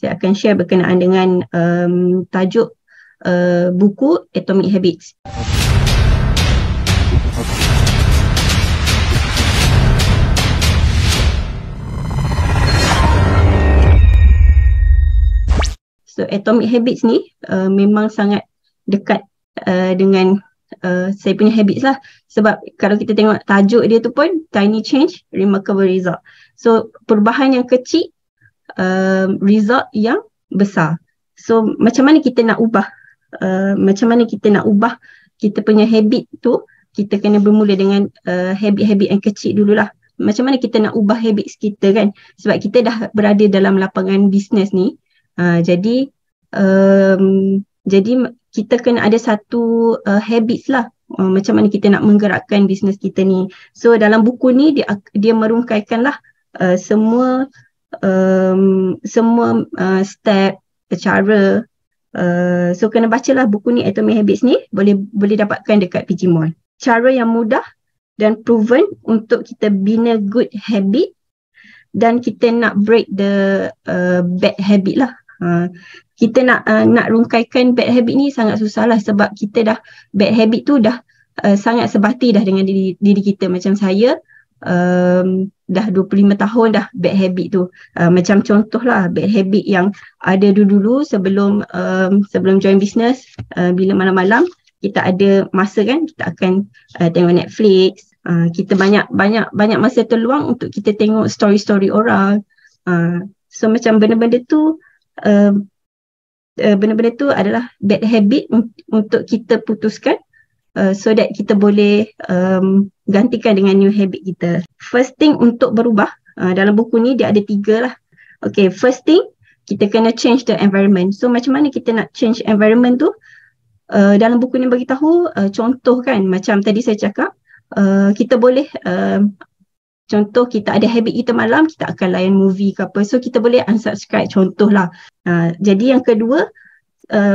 saya akan share berkenaan dengan tajuk buku Atomic Habits. So Atomic Habits ni memang sangat dekat dengan saya punya habits lah. Sebab kalau kita tengok tajuk dia tu pun Tiny Change, Remarkable Result. So perubahan yang kecil, result yang besar. So macam mana kita nak ubah kita punya habit tu? Kita kena bermula dengan habit-habit yang kecil dululah. Macam mana kita nak ubah habits kita kan? Sebab kita dah berada dalam lapangan bisnes ni. Jadi kita kena ada satu habits lah, macam mana kita nak menggerakkan bisnes kita ni. So dalam buku ni dia merungkaikan lah semua step, cara. So kena bacalah buku ni, Atomic Habits ni, boleh dapatkan dekat PG Mall. Cara yang mudah dan proven untuk kita bina good habit dan kita nak break the bad habit lah. Kita nak rungkaikan bad habit ni sangat susah lah, sebab kita dah bad habit tu dah sangat sebati dah dengan diri kita. Macam saya dah 25 tahun dah bad habit tu. Macam contoh lah bad habit yang ada dulu sebelum join business, bila malam-malam kita ada masa kan, kita akan tengok Netflix. Kita banyak masa terluang untuk kita tengok story-story orang. So macam benda-benda tu adalah bad habit untuk kita putuskan, so that kita boleh gantikan dengan new habit kita. First thing untuk berubah, dalam buku ni dia ada 3 lah. Okay, first thing, kita kena change the environment. So macam mana kita nak change environment tu? Dalam buku ni bagi tahu contoh kan, macam tadi saya cakap, kita boleh contoh kita ada habit kita malam, kita akan layan movie ke apa. So kita boleh unsubscribe, contoh lah. Jadi yang kedua,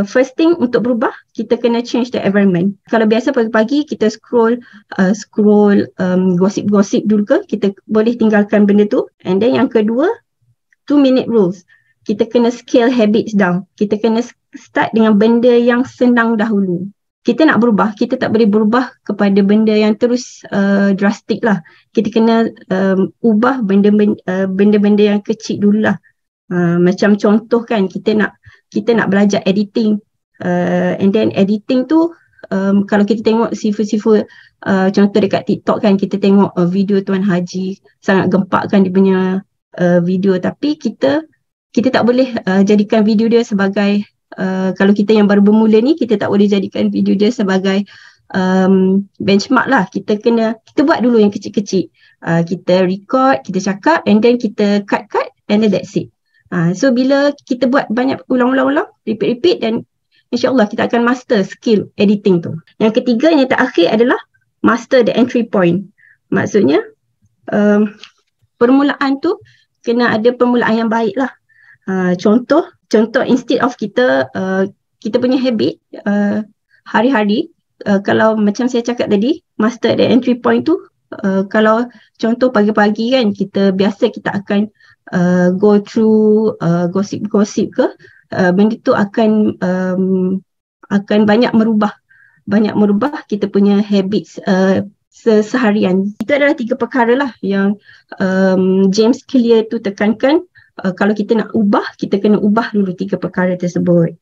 first thing untuk berubah, kita kena change the environment. Kalau biasa pagi-pagi kita scroll gosip-gosip dulu ke, kita boleh tinggalkan benda tu. And then yang kedua, 2-minute rules. Kita kena scale habits down. Kita kena start dengan benda yang senang dahulu. Kita nak berubah, kita tak boleh berubah kepada benda yang terus drastik lah. Kita kena ubah benda-benda yang kecil dululah. Macam contoh kan, kita nak belajar editing, and then editing tu kalau kita tengok sifu-sifu, contoh dekat TikTok kan, kita tengok video Tuan Haji, sangat gempak kan dia punya video. Tapi kita tak boleh jadikan video dia sebagai kalau kita yang baru bermula ni, kita tak boleh jadikan video dia sebagai benchmark lah. Kita buat dulu yang kecil-kecil. Kita record, kita cakap, and then kita cut, and then that's it. So bila kita buat banyak ulang-ulang, repeat, dan insyaAllah kita akan master skill editing tu. Yang ketiga, yang terakhir adalah master the entry point. Maksudnya permulaan tu kena ada permulaan yang baik lah. Contoh instead of kita punya habit hari-hari, kalau macam saya cakap tadi, master the entry point tu, kalau contoh pagi-pagi kan, kita akan go through gosip-gosip ke, benda tu akan banyak merubah kita punya habits seharian. Itu adalah 3 perkara lah yang James Clear tu tekankan. Kalau kita nak ubah, kita kena ubah dulu 3 perkara tersebut.